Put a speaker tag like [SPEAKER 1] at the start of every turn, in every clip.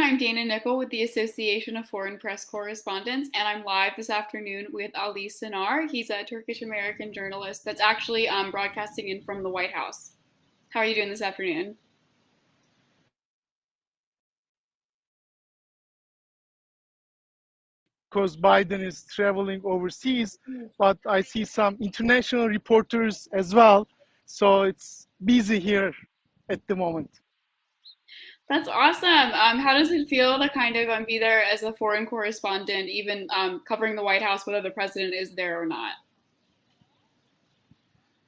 [SPEAKER 1] I'm Dana Nickel with the Association of Foreign Press Correspondents, and I'm live this afternoon with Ali Cinar. He's a Turkish American journalist that's actually broadcasting in from the White House. How are you doing this afternoon?
[SPEAKER 2] Because Biden is traveling overseas, but I see some international reporters as well. So it's busy here at the moment.
[SPEAKER 1] That's awesome. How does it feel to kind of be there as a foreign correspondent, even covering the White House, whether the president is there or not?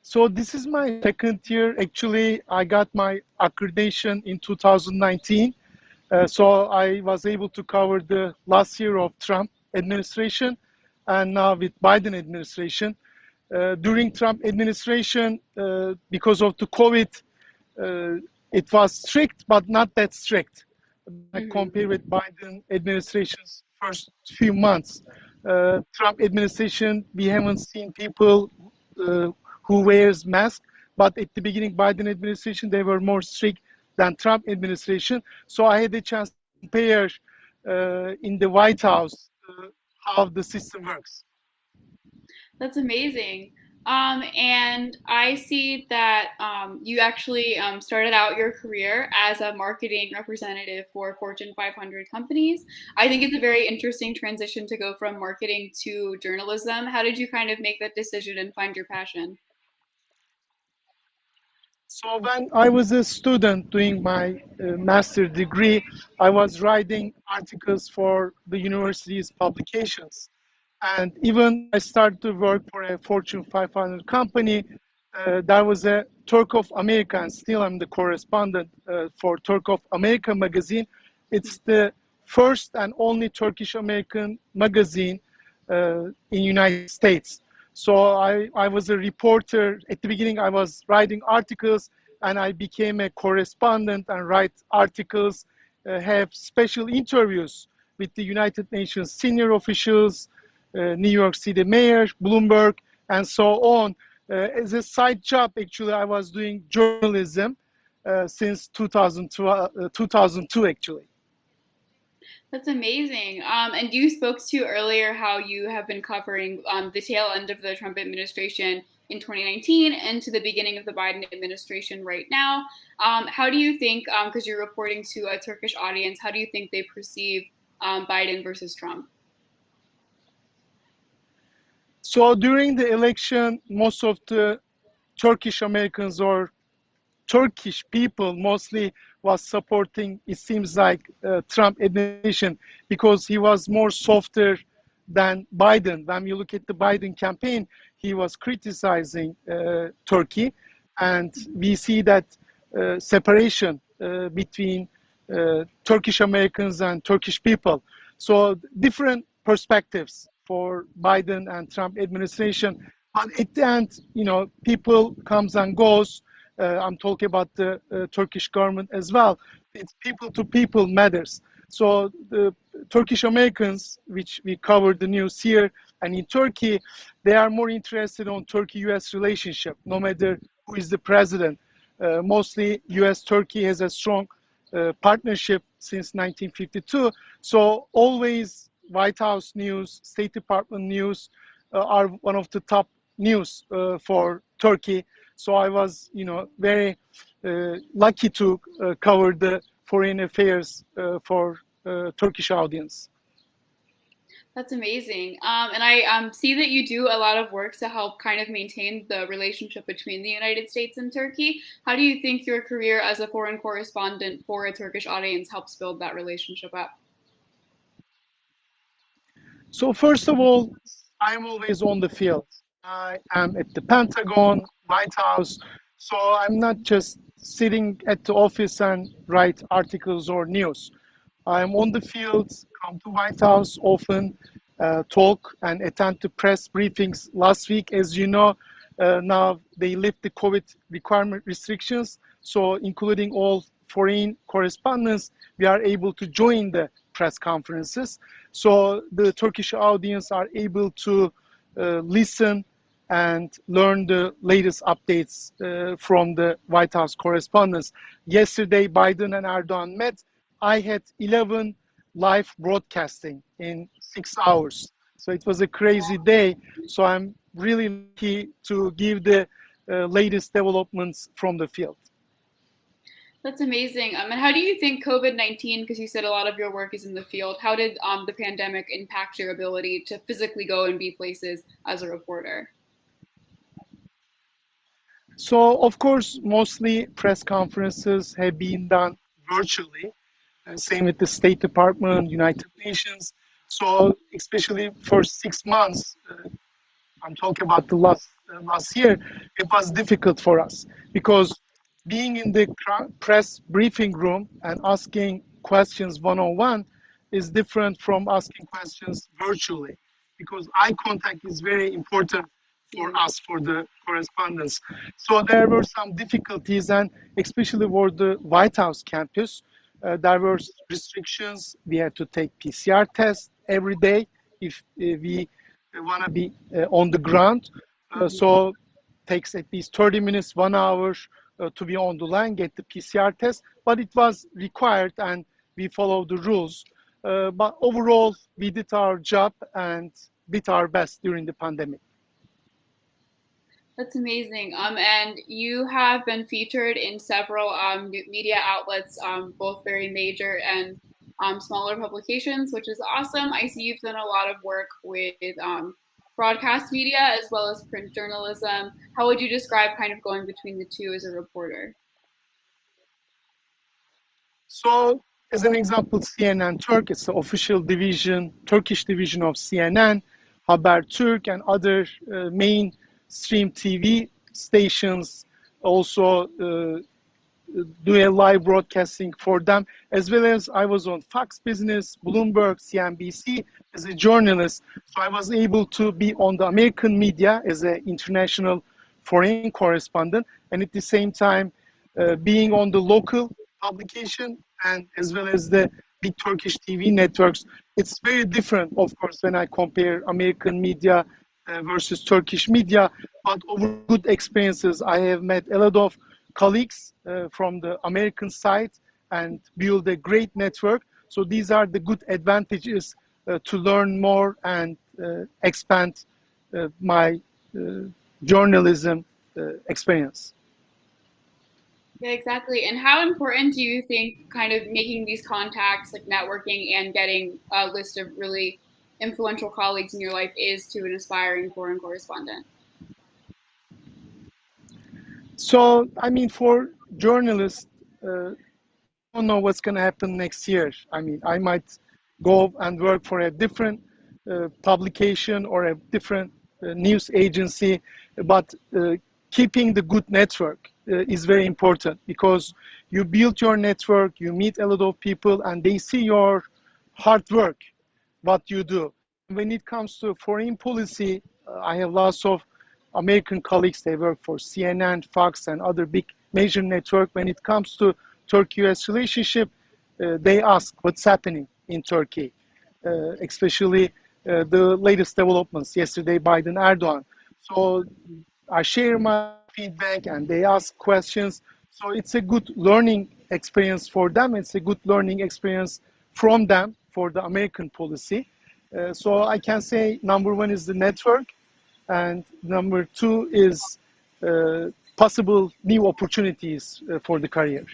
[SPEAKER 2] So this is my second year. Actually, I got my accreditation in 2019. So I was able to cover the last year of Trump administration and now with Biden administration. During Trump administration, because of the COVID, it was strict, but not that strict. I compare with Biden administration's first few months. Trump administration, we haven't seen people who wears masks, but at the beginning, Biden administration, they were more strict than Trump administration. So I had a chance to compare in the White House how the system works.
[SPEAKER 1] That's amazing. And I see that you actually started out your career as a marketing representative for Fortune 500 companies. I think it's a very interesting transition to go from marketing to journalism. How did you kind of make that decision and find your passion?
[SPEAKER 2] So when I was a student doing my master degree, I was writing articles for the university's publications. And even I started to work for a Fortune 500 company. There was a Turk of America, and still I'm the correspondent for Turk of America magazine. It's the first and only Turkish American magazine in United States. So I was a reporter. At the beginning, I was writing articles, and I became a correspondent and write articles, have special interviews with the United Nations senior officials, New York City mayor, Bloomberg, and so on. As a side job, actually, I was doing journalism since 2002, actually.
[SPEAKER 1] That's amazing. And you spoke to earlier how you have been covering the tail end of the Trump administration in 2019 and to the beginning of the Biden administration right now. How do you think, because you're reporting to a Turkish audience, how do you think they perceive Biden versus Trump?
[SPEAKER 2] So during the election, most of the Turkish Americans or Turkish people mostly was supporting, it seems like, Trump administration because he was more softer than Biden. When you look at the Biden campaign, he was criticizing Turkey, and we see that separation between Turkish Americans and Turkish people. So different perspectives for Biden and Trump administration. But at the end, people comes and goes. I'm talking about the Turkish government as well. It's people to people matters. So the Turkish Americans, which we cover the news here and in Turkey, they are more interested on Turkey-US relationship, no matter who is the president. Mostly US-Turkey has a strong partnership since 1952. So always White House news, State Department news are one of the top news for Turkey. So I was, very lucky to cover the foreign affairs for Turkish audience.
[SPEAKER 1] That's amazing. And I see that you do a lot of work to help kind of maintain the relationship between the United States and Turkey. How do you think your career as a foreign correspondent for a Turkish audience helps build that relationship up?
[SPEAKER 2] So first of all, I'm always on the field. I am at the Pentagon, White House. So I'm not just sitting at the office and write articles or news. I'm on the field, come to White House often, talk and attend to press briefings. Last week, as you know, now they lift the COVID requirement restrictions. So including all foreign correspondents, we are able to join the press conferences. So the Turkish audience are able to listen and learn the latest updates from the White House correspondents. Yesterday, Biden and Erdogan met. I had 11 live broadcasting in 6 hours. So it was a crazy day. So I'm really lucky to give the latest developments from the field.
[SPEAKER 1] That's amazing. And how do you think COVID-19, because you said a lot of your work is in the field, how did the pandemic impact your ability to physically go and be places as a reporter?
[SPEAKER 2] So, of course, mostly press conferences have been done virtually. Same with the State Department, United Nations. So, especially for 6 months, I'm talking about the last year, it was difficult for us because being in the press briefing room and asking questions one-on-one is different from asking questions virtually because eye contact is very important for us, for the correspondence. So there were some difficulties, and especially for the White House campus, there were restrictions. We had to take PCR tests every day if we want to be on the ground. So takes at least 30 minutes, 1 hour to be on the line, get the PCR test. But it was required and we followed the rules. But overall, we did our job and did our best during the pandemic.
[SPEAKER 1] That's amazing. And you have been featured in several media outlets, both very major and smaller publications, which is awesome. I see you've done a lot of work with broadcast media as well as print journalism. How would you describe kind of going between the two as a reporter?
[SPEAKER 2] So, as an example, CNN Turk, it's the official division, Turkish division of CNN, Haber Turk, and other mainstream TV stations also do a live broadcasting for them, as well as I was on Fox Business, Bloomberg, CNBC as a journalist. So I was able to be on the American media as an international foreign correspondent, and at the same time being on the local publication and as well as the big Turkish TV networks. It's very different, of course, when I compare American media versus Turkish media, but over good experiences. I have met a lot of colleagues from the American side and build a great network. So these are the good advantages to learn more and expand my journalism experience.
[SPEAKER 1] Yeah, exactly. And how important do you think kind of making these contacts, like networking and getting a list of really influential colleagues in your life is to an aspiring foreign correspondent?
[SPEAKER 2] So, I mean, for journalists, I don't know what's going to happen next year. I mean, I might go and work for a different publication or a different news agency, but keeping the good network is very important because you build your network, you meet a lot of people, and they see your hard work, what you do. When it comes to foreign policy, I have lots of American colleagues. They work for CNN, Fox, and other big major network. When it comes to Turkey-US relationship, they ask what's happening in Turkey, especially the latest developments yesterday, Biden Erdogan. So I share my feedback and they ask questions. So it's a good learning experience for them. It's a good learning experience from them for the American policy. So I can say number one is the network, and number two is possible new opportunities for the career.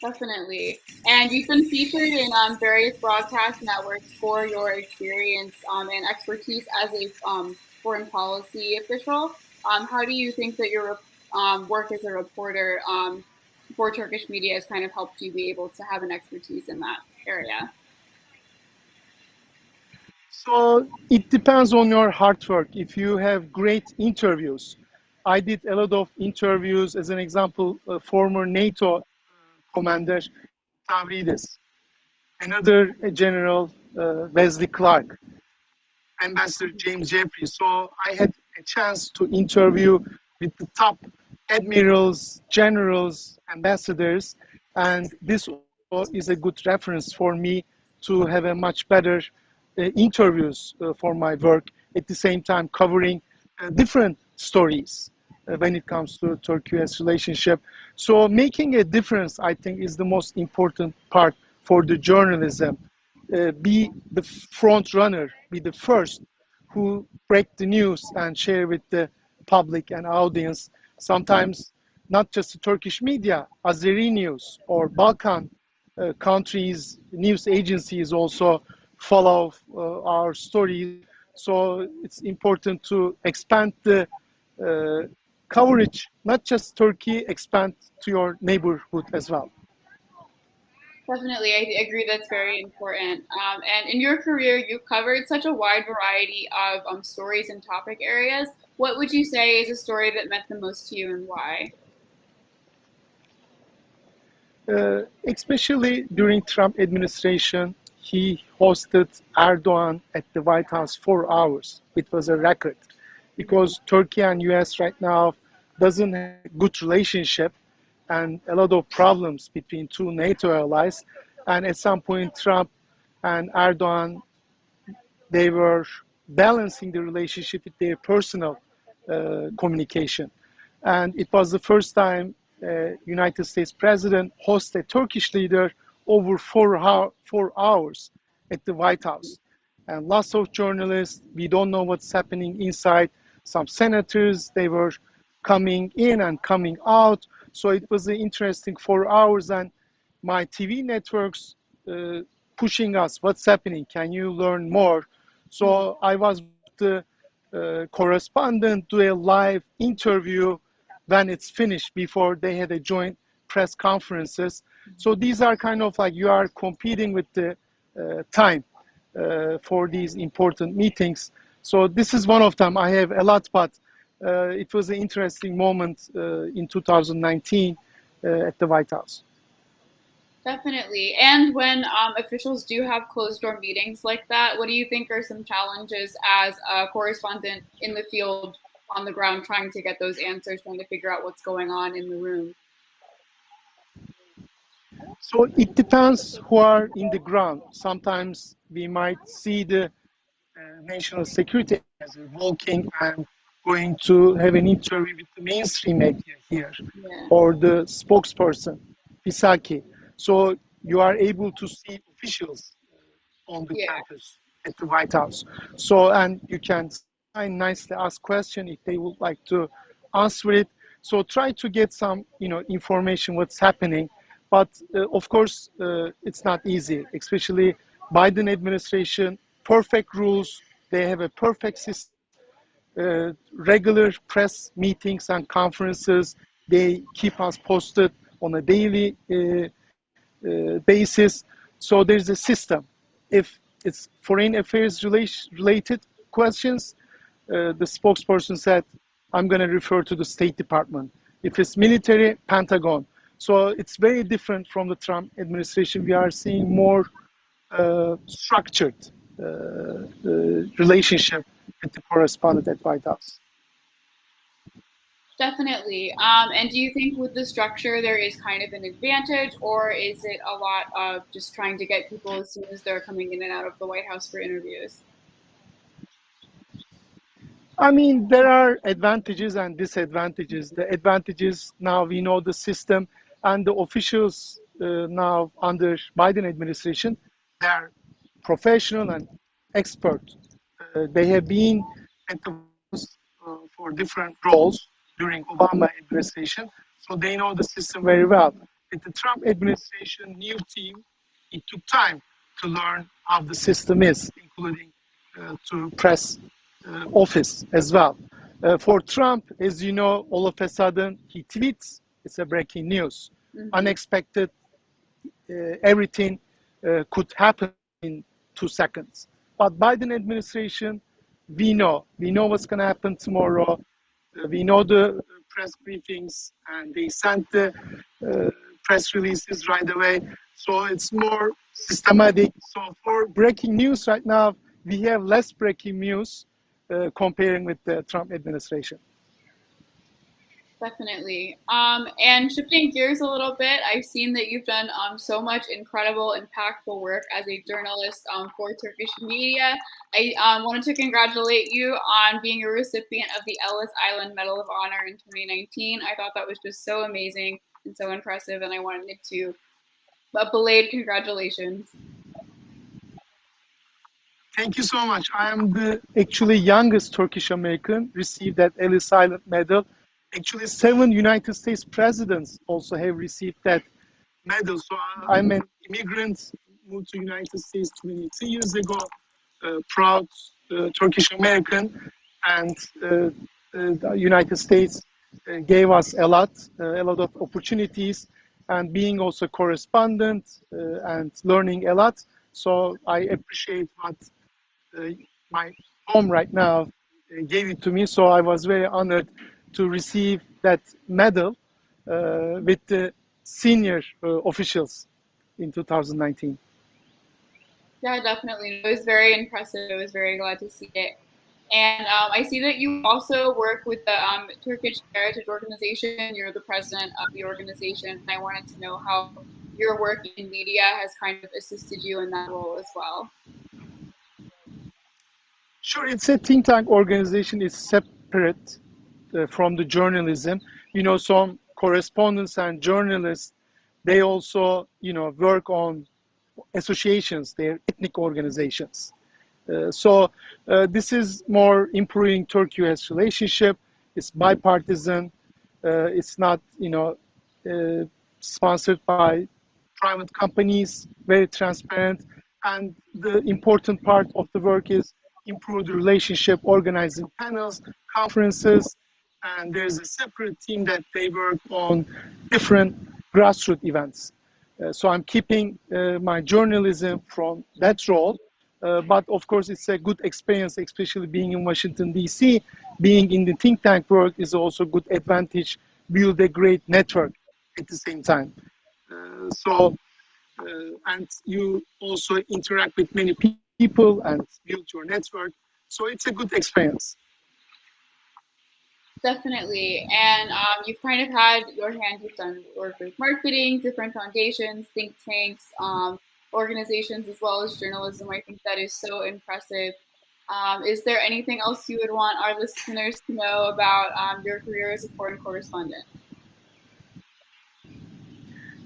[SPEAKER 1] Definitely. And you've been featured in various broadcast networks for your experience and expertise as a foreign policy official. How do you think that your work as a reporter for Turkish media has kind of helped you be able to have an expertise in that area?
[SPEAKER 2] So it depends on your hard work. If you have great interviews, I did a lot of interviews. As an example, former NATO commander Stavridis, another general Wesley Clark, Ambassador James Jeffrey. So I had a chance to interview with the top admirals, generals, ambassadors, and this also is a good reference for me to have a much better interviews for my work, at the same time covering different stories. when it comes to Turkey-US relationship. So making a difference, I think, is the most important part for the journalism. Be the front runner, be the first who break the news and share with the public and audience. Sometimes not just the Turkish media, Azeri news or Balkan countries, news agencies also follow our stories. So it's important to expand the uh, coverage, not just Turkey, expand to your neighborhood as well.
[SPEAKER 1] Definitely, I agree that's very important. And in your career, you've covered such a wide variety of stories and topic areas. What would you say is a story that meant the most to you and why?
[SPEAKER 2] Especially during Trump administration, he hosted Erdogan at the White House 4 hours. It was a record because Turkey and US right now doesn't have a good relationship and a lot of problems between two NATO allies. And at some point, Trump and Erdogan, they were balancing the relationship with their personal communication. And it was the first time United States president hosted a Turkish leader over 4 hours at the White House. And lots of journalists, we don't know what's happening inside. Some senators, they were coming in and coming out. So it was an interesting 4 hours, and my TV networks uh, pushing us, what's happening? Can you learn more? So I was the correspondent to a live interview when it's finished before they had a joint press conferences. So these are kind of like you are competing with the time for these important meetings. So this is one of them. I have a lot, but it was an interesting moment in 2019 at the White House.
[SPEAKER 1] Definitely. And when officials do have closed door meetings like that, what do you think are some challenges as a correspondent in the field on the ground trying to get those answers, trying to figure out what's going on in the room?
[SPEAKER 2] So it depends who are in the ground. Sometimes we might see the national security as walking and going to have an interview with the mainstream media here
[SPEAKER 1] Yeah.
[SPEAKER 2] or the spokesperson, Pisaki. So you are able to see officials on the
[SPEAKER 1] Yeah.
[SPEAKER 2] campus at the White House. So, and you can nicely ask question if they would like to answer it. So try to get some, information what's happening. But of course, it's not easy, especially Biden administration, perfect rules. They have a perfect system, regular press meetings and conferences. They keep us posted on a daily basis. So there's a system. If it's foreign affairs related questions, the spokesperson said, I'm going to refer to the State Department. If it's military, Pentagon. So it's very different from the Trump administration. We are seeing more structured relationship with the correspondent at White House.
[SPEAKER 1] Definitely. And do you think with the structure there is kind of an advantage, or is it a lot of just trying to get people as soon as they're coming in and out of the White House for interviews?
[SPEAKER 2] I mean, there are advantages and disadvantages. The advantages, now we know the system, and the officials now under Biden administration, they're professional and expert. They have been at the for different roles during Obama administration, so they know the system very well. With the Trump administration new team, it took time to learn how the system is, including to press office as well. For Trump, as you know, all of a sudden he tweets, it's a breaking news. Mm-hmm. Unexpected, everything could happen in 2 seconds. But Biden administration, we know what's going to happen tomorrow. We know the press briefings, and they sent the press releases right away. So it's more systematic. So for breaking news right now, we have less breaking news comparing with the Trump administration.
[SPEAKER 1] Definitely. And shifting gears a little bit, I've seen that you've done so much incredible, impactful work as a journalist for Turkish media. I wanted to congratulate you on being a recipient of the Ellis Island Medal of Honor in 2019. I thought that was just so amazing and so impressive, and I wanted to belated congratulations.
[SPEAKER 2] Thank you so much. I am the actually youngest Turkish American received that Ellis Island Medal. Actually, 7 United States presidents also have received that medal. So I'm an immigrant, moved to United States 23 years ago, proud Turkish American, and the United States gave us a lot of opportunities, and being also correspondent and learning a lot. So I appreciate what my home right now gave it to me. So I was very honored to receive that medal with the senior officials in 2019.
[SPEAKER 1] Yeah, definitely. It was very impressive. I was very glad to see it. And I see that you also work with the Turkish Heritage Organization. You're the president of the organization. And I wanted to know how your work in media has kind of assisted you in that role as well.
[SPEAKER 2] Sure, it's a think tank organization. It's separate from the journalism. You know, some correspondents and journalists, they also, work on associations, they're ethnic organizations. So this is more improving Turkey-US relationship. It's bipartisan. It's not, sponsored by private companies, very transparent. And the important part of the work is improve the relationship, organizing panels, conferences, and there's a separate team that they work on different grassroots events. So I'm keeping my journalism from that role, but of course it's a good experience, especially being in Washington, D.C. Being in the think tank work is also a good advantage, build a great network at the same time. And you also interact with many people and build your network. So it's a good experience.
[SPEAKER 1] Definitely. And you've kind of had your hand, you've done work with marketing, different foundations, think tanks, organizations, as well as journalism. I think that is so impressive. Is there anything else you would want our listeners to know about your career as a foreign correspondent?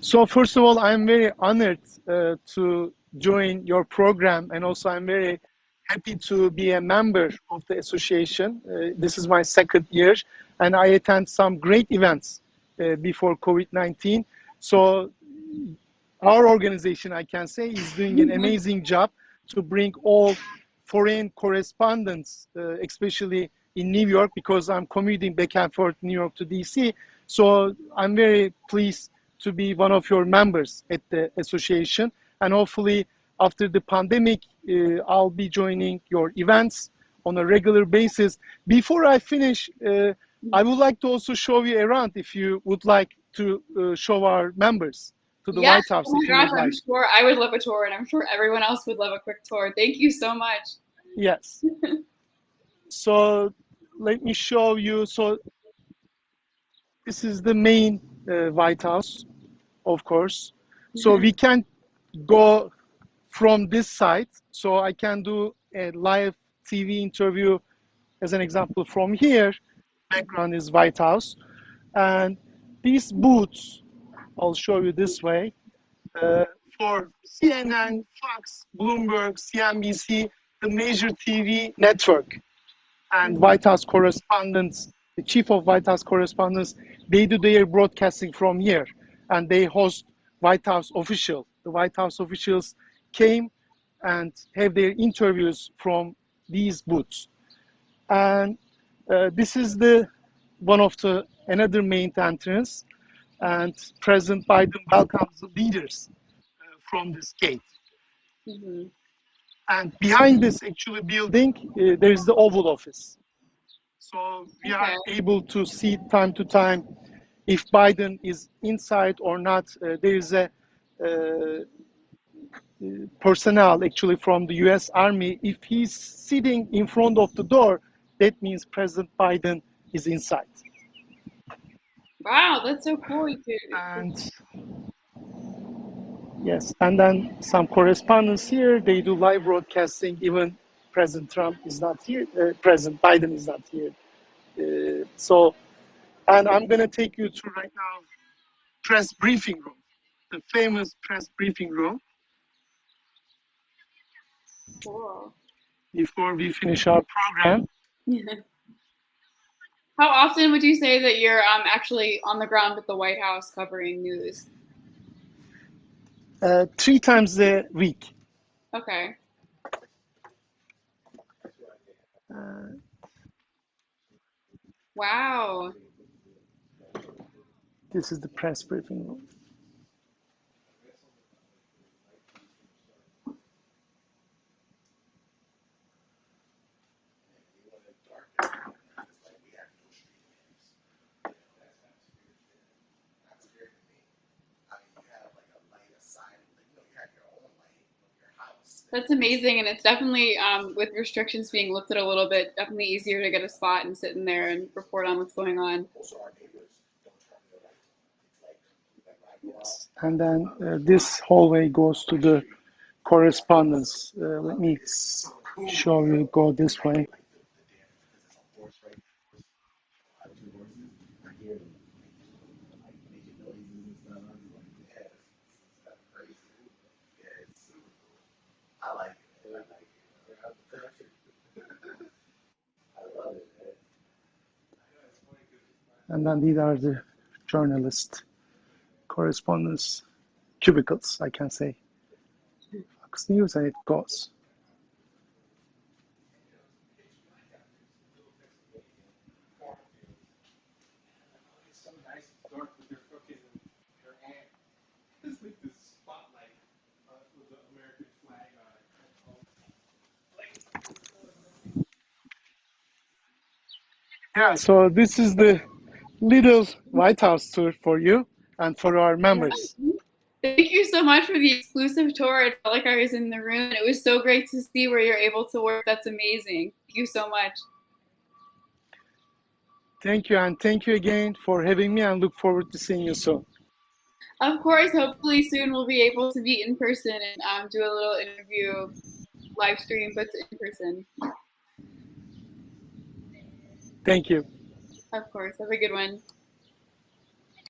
[SPEAKER 2] So first of all, I'm very honored to join your program, and also I'm very happy to be a member of the association. This is my second year, and I attend some great events before COVID-19. So our organization, I can say, is doing an amazing job to bring all foreign correspondents, especially in New York, because I'm commuting back and forth New York to DC. So I'm very pleased to be one of your members at the association, and hopefully after the pandemic I'll be joining your events on a regular basis. Before I finish, I would like to also show you around, if you would like to show our members to the
[SPEAKER 1] Yes.
[SPEAKER 2] White House,
[SPEAKER 1] Oh my
[SPEAKER 2] if you
[SPEAKER 1] gosh,
[SPEAKER 2] would
[SPEAKER 1] I'm
[SPEAKER 2] like.
[SPEAKER 1] sure I would love a tour, and I'm sure everyone else would love a quick tour. Thank you so much.
[SPEAKER 2] Yes. So let me show you. So this is the main White House, of course. So we can go from this side. So I can do a live TV interview, as an example, from here. Background is White House. And these booths, I'll show you this way, for CNN, Fox, Bloomberg, CNBC, the major TV network, and White House correspondents, the chief of White House correspondents, they do their broadcasting from here, and they host White House official. The White House officials came and have their interviews from these booths. And this is the one of the another main entrance, and President Biden welcomes the leaders from this gate.
[SPEAKER 1] Mm-hmm.
[SPEAKER 2] And behind this actually building, there is the Oval Office. So we are able to see time to time if Biden is inside or not. There is a personnel actually from the US Army. If he's sitting in front of the door, that means President Biden is inside.
[SPEAKER 1] Wow, that's so cool.
[SPEAKER 2] And yes, and then some correspondents here, they do live broadcasting. Even President Trump is not here, President Biden is not here. So, and I'm going to take you to right now press briefing room, the famous press briefing room,
[SPEAKER 1] Cool.
[SPEAKER 2] before we finish our program.
[SPEAKER 1] How often would you say that you're actually on the ground at the White House covering news?
[SPEAKER 2] 3 times a week.
[SPEAKER 1] Okay. Wow.
[SPEAKER 2] This is the press briefing room.
[SPEAKER 1] That's amazing, and it's definitely with restrictions being lifted a little bit, definitely easier to get a spot and sit in there and report on what's going on.
[SPEAKER 2] Yes. And then this hallway goes to the correspondence. Let me show you, go this way. And then these are the journalist correspondence cubicles, I can say. Fox News, and it goes. Yeah, so this is the little White House tour for you and for our members.
[SPEAKER 1] Thank you so much for the exclusive tour. It felt like I was in the room, and it was so great to see where you're able to work. That's amazing. Thank you so much.
[SPEAKER 2] Thank you, and thank you again for having me, and look forward to seeing you soon.
[SPEAKER 1] Of course, hopefully soon we'll be able to meet in person and do a little interview live stream, but in person.
[SPEAKER 2] Thank you.
[SPEAKER 1] Of course. Have a good one.